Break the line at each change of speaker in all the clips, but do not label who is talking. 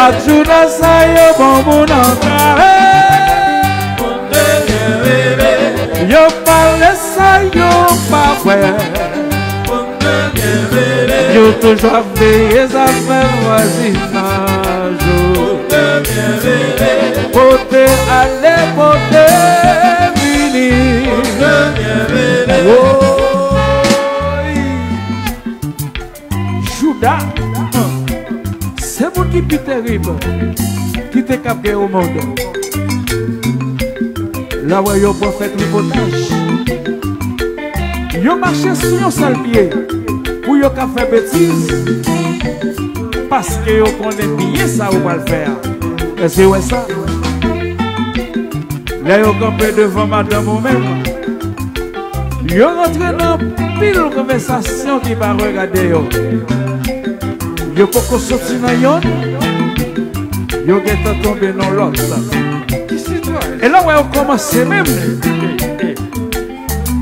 Ajouna sa yo bon moun ankare. Yo parle sa yo pa wè. Yo toujours veillé à faire voisinage. Côté aller, côté venir. Judas, c'est mon qui plus terrible qui te capté au monde. Là où yo prophète l'hypotage. Yo marché sur un seul pied. Pour yo ka fait bêtise parce que yo connaît bien ça ou va le faire. Est-ce que ouais ça? Là yo campé devant madame ou même. Yo rentré dans pile conversation qui va regarder yo. Yo poko sorti dans yon. Yo geta tombé dans l'autre. Et là où on commence même.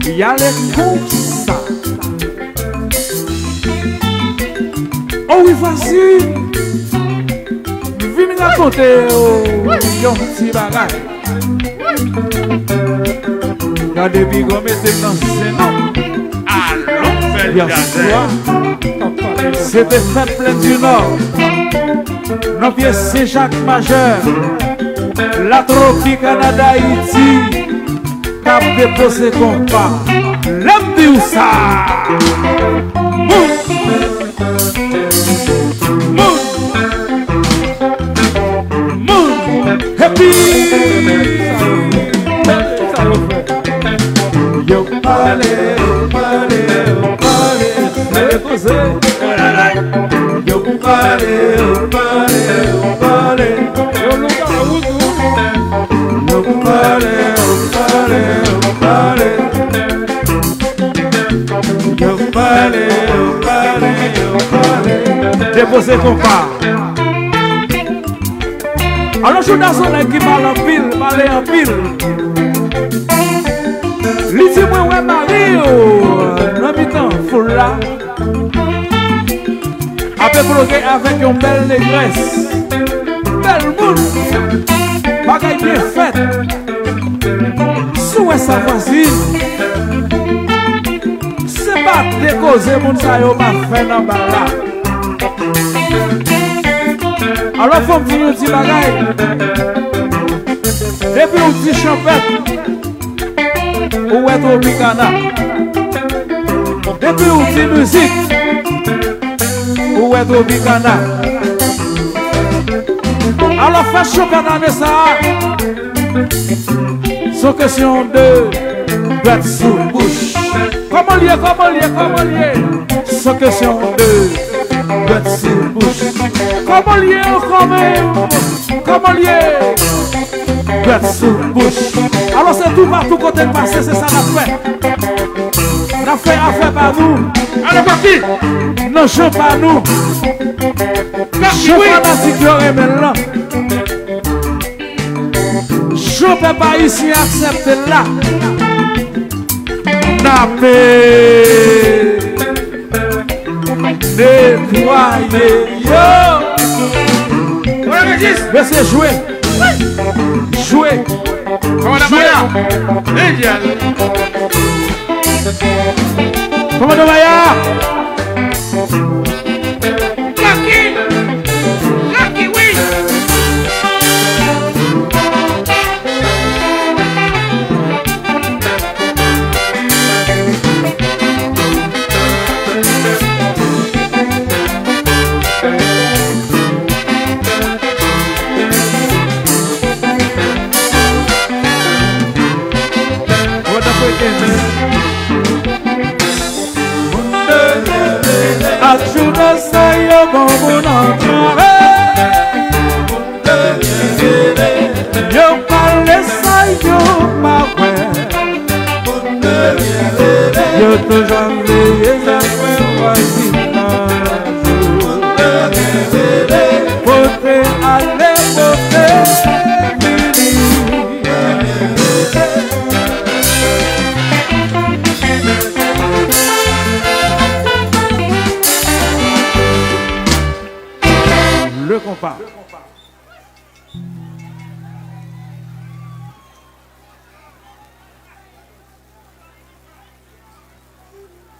Il y a les comme ça. Oh oui, vas-y. Viens raconter yon petit bagage. Regardez Bigo mettez dans ce nom. Allons, bien sûr. C'était fait plein du Nord. Nos pieds Saint-Jacques Majeur. La Tropique Canada Haïti. Cap déposé compas. L'aime dit ça. Happy. Yo parle, me posé. Yo parle. Yo nunca uso. Yo parle. Yo parle. Déposé compas. Alors je suis dans son équipe mal en pile. Lui dit moi ouais Marie l'habitant full là. Après bloqué avec une belle négresse. Belle boule. Bagaille bien faite. Sous sa voisine. C'est pas décauser mon sa yo ma fait dans bala. Alors faut me dire un petit bagaille. Et puis un petit champêtre. Ou est Tropicana. Et puis un petit musique. Ou est Tropicana. Alors fais championnat de ça. Sans question de bête sous bouche. Comment lier? Sans question de bête sous bouche. Comment lier? Bête sous bouche. Alors c'est tout partout côté de passé, c'est ça la fait. La fait affaire par nous. Allez parti. Non, je pas nous. Je pas la sécurité maintenant. Je ne peux pas ici accepter là. Napé. Nettoyer. Yo. Laissez jouer. Jouer. Comment de Maya? Lucky, oui. Ajuda saya bon ankare. Yo parle saya pa wè. Yo toujours veillé à faire voisinage. Côté aller, côté Deux compas.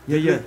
Yeah, yeah.